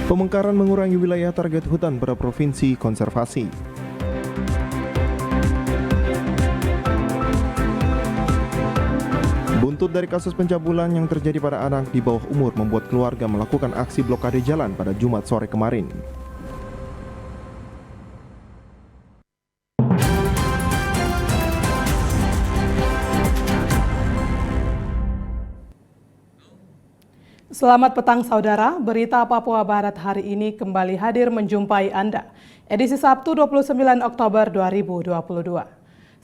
Pemekaran mengurangi wilayah target hutan pada provinsi konservasi. Buntut dari kasus pencabulan yang terjadi pada anak di bawah umur membuat keluarga melakukan aksi blokade jalan pada Jumat sore kemarin. Selamat petang saudara, berita Papua Barat hari ini kembali hadir menjumpai Anda. Edisi Sabtu 29 Oktober 2022.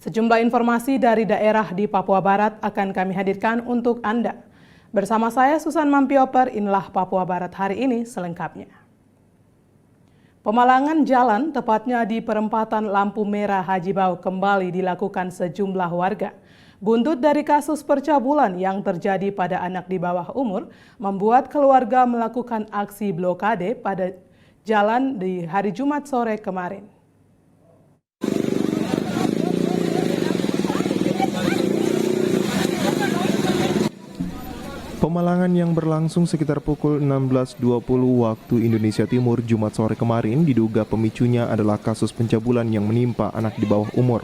Sejumlah informasi dari daerah di Papua Barat akan kami hadirkan untuk Anda. Bersama saya Susan Mampioper, inilah Papua Barat hari ini selengkapnya. Pemalangan jalan, tepatnya di perempatan lampu merah Haji Bau, kembali dilakukan sejumlah warga. Buntut dari kasus percabulan yang terjadi pada anak di bawah umur membuat keluarga melakukan aksi blokade pada jalan di hari Jumat sore kemarin. Pemalangan yang berlangsung sekitar pukul 16.20 waktu Indonesia Timur Jumat sore kemarin diduga pemicunya adalah kasus pencabulan yang menimpa anak di bawah umur.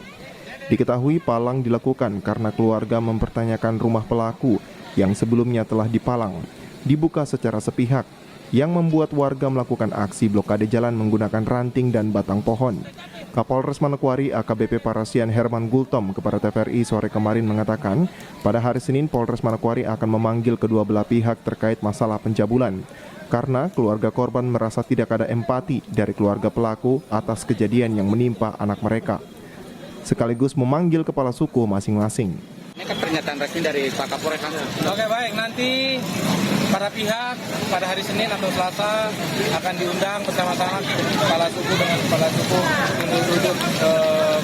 Diketahui palang dilakukan karena keluarga mempertanyakan rumah pelaku yang sebelumnya telah dipalang, dibuka secara sepihak, yang membuat warga melakukan aksi blokade jalan menggunakan ranting dan batang pohon. Kapolres Manokwari AKBP Parasian Herman Gultom kepada TVRI sore kemarin mengatakan, pada hari Senin Polres Manokwari akan memanggil kedua belah pihak terkait masalah pencabulan, karena keluarga korban merasa tidak ada empati dari keluarga pelaku atas kejadian yang menimpa anak mereka, sekaligus memanggil kepala suku masing-masing. Ini kan pernyataan resmi dari Pak Kapolres. Oke, baik, nanti para pihak pada hari Senin atau Selasa akan diundang bersama-sama kepala suku dengan kepala suku untuk duduk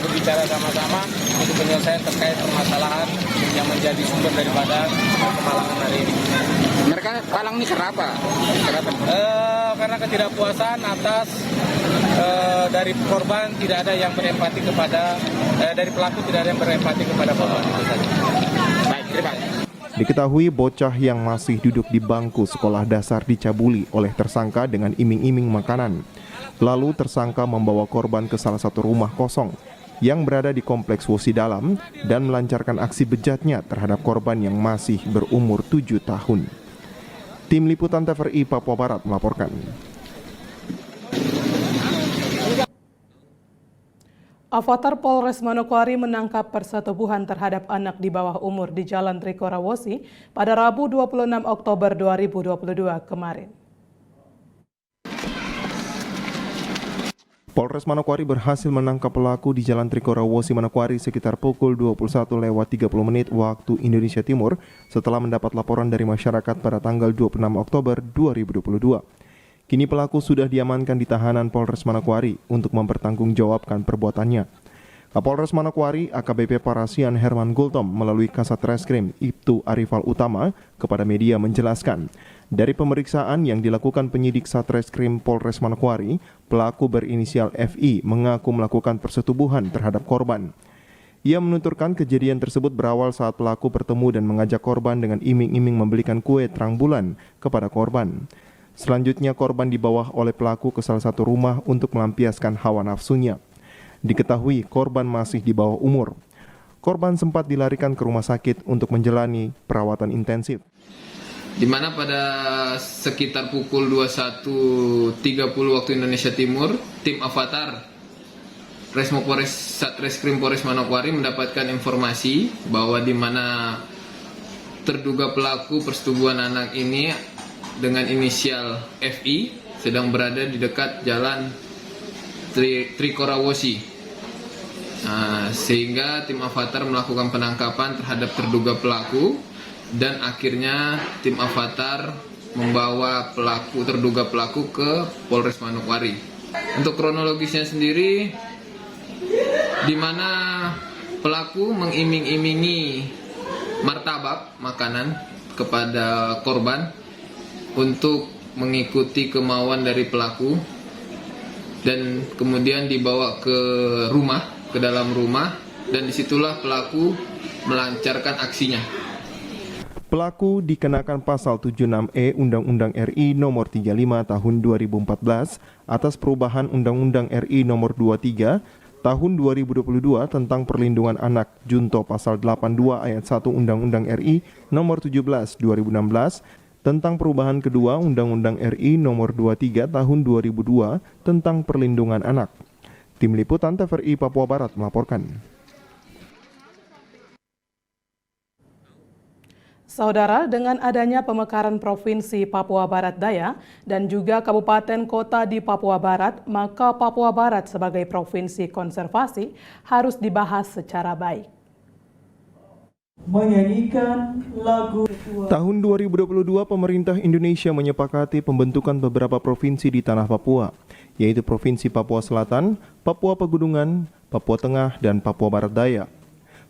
berbicara sama-sama untuk penyelesaian terkait permasalahan yang menjadi sumber daripada pemalangan hari ini. Mereka palang ini kenapa? Karena ketidakpuasan atas dari korban tidak ada yang berempati kepada dari pelaku tidak ada yang berempati kepada korban itu saja. Baik, terima kasih. Diketahui bocah yang masih duduk di bangku sekolah dasar dicabuli oleh tersangka dengan iming-iming makanan. Lalu tersangka membawa korban ke salah satu rumah kosong yang berada di kompleks Wosi Dalam dan melancarkan aksi bejatnya terhadap korban yang masih berumur 7 tahun. Tim Liputan TVRI Papua Barat melaporkan. Avatar Polres Manokwari menangkap persetubuhan terhadap anak di bawah umur di Jalan Trikorawosi pada Rabu 26 Oktober 2022 kemarin. Polres Manokwari berhasil menangkap pelaku di Jalan Trikorawosi Manokwari sekitar pukul 21.30 waktu Indonesia Timur setelah mendapat laporan dari masyarakat pada tanggal 26 Oktober 2022. Kini pelaku sudah diamankan di tahanan Polres Manokwari untuk mempertanggungjawabkan perbuatannya. Kapolres Manokwari AKBP Parasian Herman Gultom melalui Kasat Reskrim Ibtu Arifal Utama kepada media menjelaskan, dari pemeriksaan yang dilakukan penyidik Satreskrim Polres Manokwari, pelaku berinisial FI mengaku melakukan persetubuhan terhadap korban. Ia menuturkan kejadian tersebut berawal saat pelaku bertemu dan mengajak korban dengan iming-iming membelikan kue terang bulan kepada korban. Selanjutnya korban dibawa oleh pelaku ke salah satu rumah untuk melampiaskan hawa nafsunya. Diketahui korban masih di bawah umur. Korban sempat dilarikan ke rumah sakit untuk menjalani perawatan intensif. Di mana pada sekitar pukul 21.30 waktu Indonesia Timur, tim Avatar Resmo Polres Satreskrim Polres Manokwari mendapatkan informasi bahwa di mana terduga pelaku persetubuhan anak ini dengan inisial FI sedang berada di dekat jalan Trikorawosi. Sehingga tim Avatar melakukan penangkapan terhadap terduga pelaku dan akhirnya tim Avatar membawa terduga pelaku ke Polres Manokwari. Untuk kronologisnya sendiri, di mana pelaku mengiming-imingi martabak makanan kepada korban untuk mengikuti kemauan dari pelaku dan kemudian dibawa ke dalam rumah dan disitulah pelaku melancarkan aksinya. Pelaku dikenakan pasal 76E Undang-Undang RI Nomor 35 Tahun 2014 atas perubahan Undang-Undang RI Nomor 23 Tahun 2022 tentang perlindungan anak junto pasal 82 ayat 1 Undang-Undang RI Nomor 17 2016 tentang perubahan kedua Undang-Undang RI Nomor 23 Tahun 2002 tentang perlindungan anak. Tim Liputan TVRI Papua Barat melaporkan. Saudara, dengan adanya pemekaran Provinsi Papua Barat Daya dan juga kabupaten kota di Papua Barat, maka Papua Barat sebagai provinsi konservasi harus dibahas secara baik. Menyanyikan lagu Tahun 2022, pemerintah Indonesia menyepakati pembentukan beberapa provinsi di tanah Papua, yaitu Provinsi Papua Selatan, Papua Pegunungan, Papua Tengah, dan Papua Barat Daya.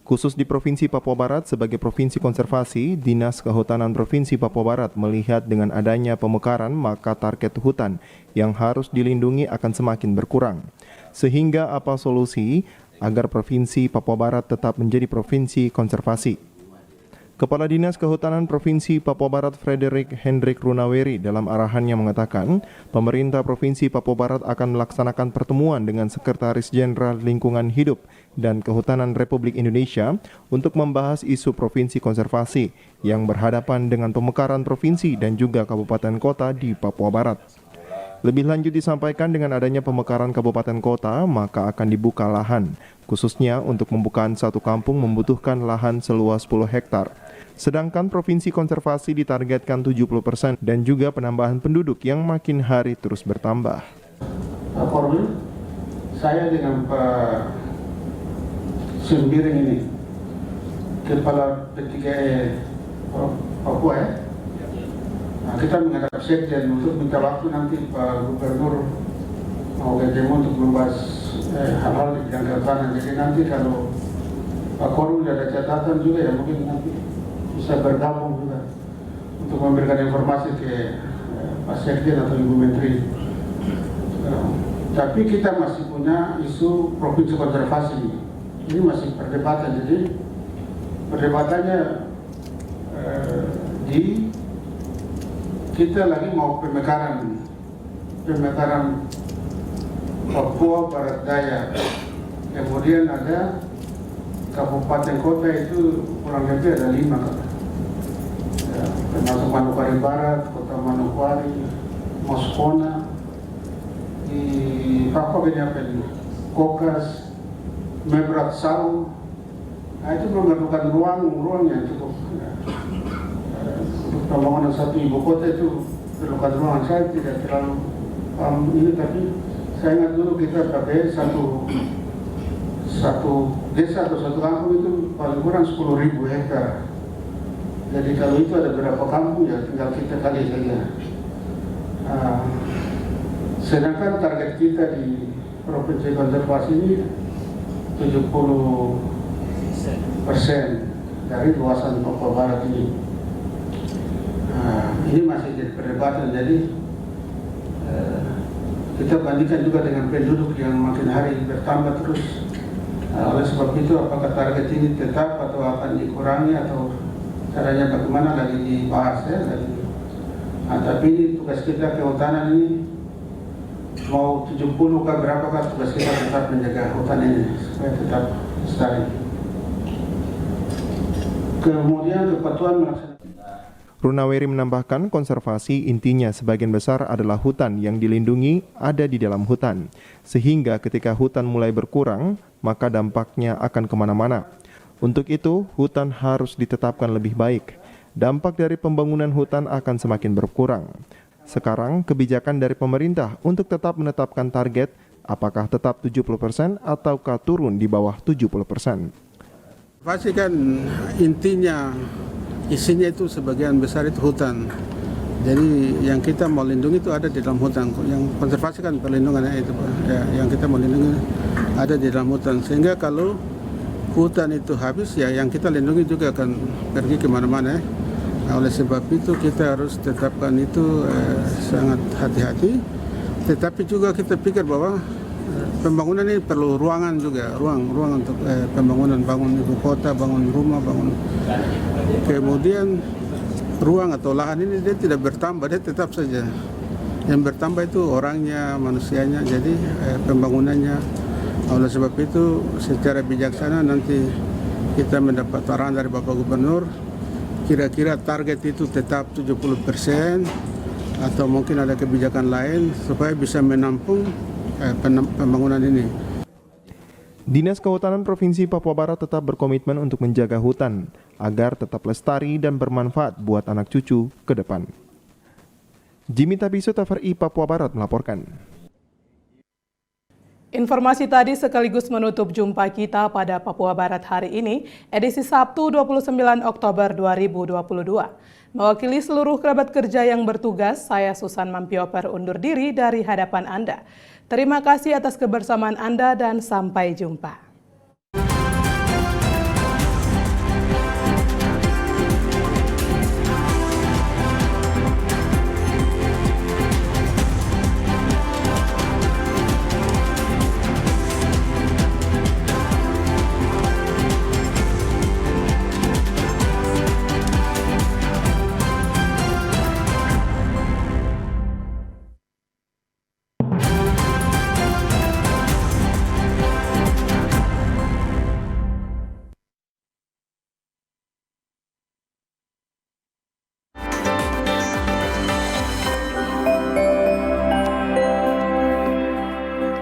Khusus di Provinsi Papua Barat sebagai provinsi konservasi, Dinas Kehutanan Provinsi Papua Barat melihat dengan adanya pemekaran maka target hutan yang harus dilindungi akan semakin berkurang. Sehingga apa solusi agar Provinsi Papua Barat tetap menjadi provinsi konservasi? Kepala Dinas Kehutanan Provinsi Papua Barat Frederick Hendrik Runaweri dalam arahannya mengatakan, pemerintah Provinsi Papua Barat akan melaksanakan pertemuan dengan Sekretaris Jenderal Lingkungan Hidup dan Kehutanan Republik Indonesia untuk membahas isu provinsi konservasi yang berhadapan dengan pemekaran provinsi dan juga kabupaten kota di Papua Barat. Lebih lanjut disampaikan dengan adanya pemekaran kabupaten kota, maka akan dibuka lahan, khususnya untuk pembukaan satu kampung membutuhkan lahan seluas 10 hektar. Sedangkan provinsi konservasi ditargetkan 70% dan juga penambahan penduduk yang makin hari terus bertambah. Pak Korwil, saya dengan Pak Sembiring ini, Kepala P3E Papua ya. Nah, kita menghadap Sekjen untuk minta waktu nanti Pak Gubernur mau ketemu untuk membahas hal-hal di bidang kehutanan. Jadi nanti kalau Pak Korwil ada catatan juga ya mungkin nanti bisa bergabung juga untuk memberikan informasi ke Pak Sekjen atau Ibu Menteri. Tapi kita masih punya isu provinsi konservasi. Ini masih perdebatan. Jadi perdebatannya kita lagi mau pemekaran Papua Barat Daya. Kemudian ada kabupaten kota itu kurang lebih ada 5 kan. Ya, termasuk Manokwari Barat, Kota Manokwari, Moskona, di Papua Benyapel, Kokas, Mebrak Sau. Nah, itu memerlukan ruang yang cukup. Untuk pembangunan satu ibu kota itu perlukan ruangan. Saya tidak terlalu paham ini, tapi saya ingat dulu kita pakai satu desa atau satu kampung itu paling kurang 10.000 hektar. Jadi kalau itu ada berapa kampung ya tinggal kita kali saja. Sedangkan target kita di provinsi konservasi ini 70% dari luasan Papua Barat ini. Ini masih jadi perdebatan. Jadi kita bandingkan juga dengan penduduk yang makin hari bertambah terus. Oleh sebab itu apakah target ini tetap atau akan dikurangi atau caranya bagaimana lagi dibahas ya. Tapi ini tugas kita kehutanan ini mau 70 ke berapa kan tugas kita tetap menjaga hutan ini supaya tetap lestari. Kemudian kepatuhan melaksanakan. Runaweri menambahkan konservasi intinya sebagian besar adalah hutan yang dilindungi ada di dalam hutan. Sehingga ketika hutan mulai berkurang, maka dampaknya akan kemana-mana. Untuk itu, hutan harus ditetapkan lebih baik. Dampak dari pembangunan hutan akan semakin berkurang. Sekarang, kebijakan dari pemerintah untuk tetap menetapkan target, apakah tetap 70% ataukah turun di bawah 70%. Pasti kan intinya isinya itu sebagian besar itu hutan. Jadi yang kita mau lindungi itu ada di dalam hutan. Yang konservasi kan perlindungannya itu, ya, yang kita mau lindungi ada di dalam hutan. Sehingga kalau hutan itu habis, ya yang kita lindungi juga akan pergi kemana-mana. Nah, oleh sebab itu kita harus tetapkan itu sangat hati-hati. Tetapi juga kita pikir bahwa pembangunan ini perlu ruangan juga, ruang untuk pembangunan, bangun ibu kota, bangun rumah, bangun. Kemudian ruang atau lahan ini dia tidak bertambah, dia tetap saja. Yang bertambah itu orangnya, manusianya, jadi pembangunannya. Oleh sebab itu secara bijaksana nanti kita mendapat arahan dari Bapak Gubernur, kira-kira target itu tetap 70% atau mungkin ada kebijakan lain supaya bisa menampung pembangunan ini. Dinas Kehutanan Provinsi Papua Barat tetap berkomitmen untuk menjaga hutan agar tetap lestari dan bermanfaat buat anak cucu ke depan. Jimmy Tabiso, TVRI Papua Barat melaporkan. Informasi tadi sekaligus menutup jumpa kita pada Papua Barat hari ini, edisi Sabtu 29 Oktober 2022. Mewakili seluruh kerabat kerja yang bertugas, saya Susan Mampioper undur diri dari hadapan Anda. Terima kasih atas kebersamaan Anda dan sampai jumpa.